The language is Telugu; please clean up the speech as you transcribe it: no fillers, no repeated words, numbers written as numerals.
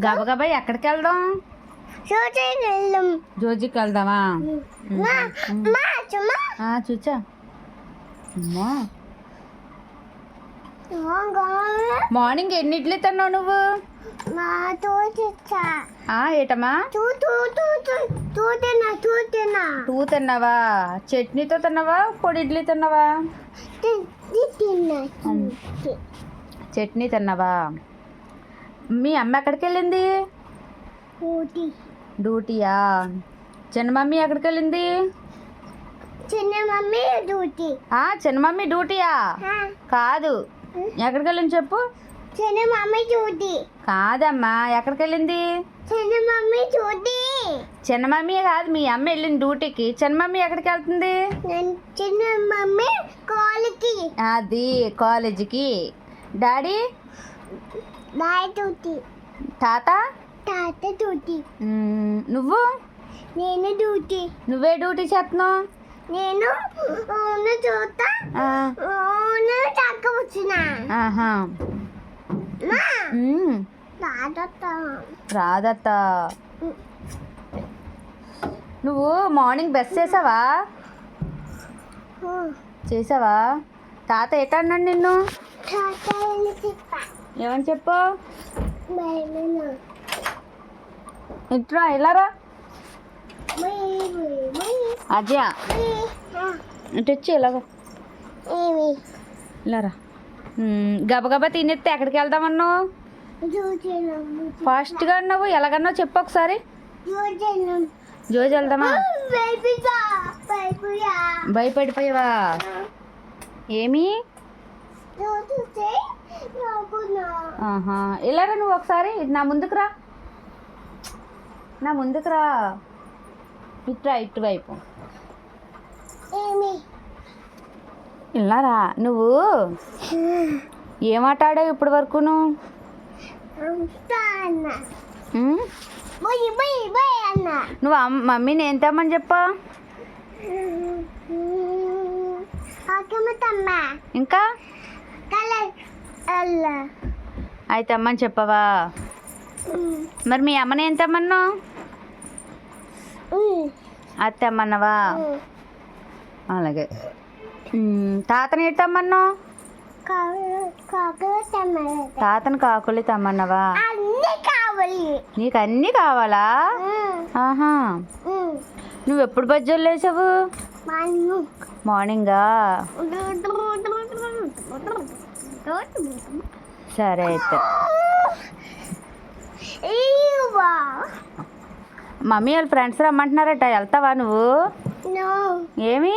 గబగబా ఎక్కడికి వెళ్దాం? జోజికి వెళ్దామా? చూచా అమ్మా. మార్నింగ్ ఎన్ని ఇడ్లీ తిన్నావు నువ్వు? ఏటమ్మా? టూ తిన్నావా? చట్నీతో తిన్నావా, పొడి ఇడ్లీ తిన్నావా? చట్నీ తిన్నావా? మీ అమ్మ ఎక్కడికి వెళ్ళింది? డ్యూటీయా? చిన్న మమ్మీ ఎక్కడికి వెళ్ళింది? చిన్న మమ్మీ డ్యూటీయా? కాదు, ఎక్కడికి వెళ్ళింది చెప్పు. కాదమ్మా, ఎక్కడికి వెళ్ళింది? చిన్న మమ్మీ కాదు, మీ అమ్మ వెళ్ళింది డ్యూటీకి. చిన్న మమ్మీ ఎక్కడికి వెళ్తుంది? అది కాలేజీకి. డాడీ? తాత? నువ్వు? నువ్వే డ్యూటీ చేస్తున్నావు? నేను చూస్తా రాదత్త. నువ్వు మార్నింగ్ బస్ చేసావా? చేసావా? తాత ఎటన్నాడు నిన్ను? ఏమని చెప్పు? ఇట్రా, ఇలారా. అజయ ఇటు వచ్చి ఇలాగా ఇలారా. గబగబా తినేస్తే ఎక్కడికి వెళ్దామన్నావు? ఫాస్ట్గా అన్నావు, ఎలాగన్నావు చెప్పు ఒకసారి. జోజి వెళ్దామా? భయపడిపోయావా? ఏమి? ఇలారా నువ్వు ఒకసారి నా ముందుకు రా. నా ముందుకు రా. ఇట్రా, ఇటువైపు ఇలారా. నువ్వు ఏమాట ఆడావు ఇప్పటి వరకు? నువ్వు మమ్మీని ఏం తెమ్మని చెప్పా? ఇంకా అయితే తెమ్మని చెప్పవా? మరి మీ అమ్మని ఏం తెమ్మన్నావు? అది తెమ్మన్నావా? అలాగే. తాతని ఏంటి తెమ్మన్నావు? తాతని కాకులు తెమ్మన్నావా? నీకు అన్నీ కావాలా? ఆహా. నువ్వు ఎప్పుడు బజ్జోళ్ళు వేసావు? మార్నింగా? సరే అయితే. మమ్మీ వాళ్ళ ఫ్రెండ్స్ రమ్మంటున్నారట, వెళ్తావా నువ్వు? ఏమి?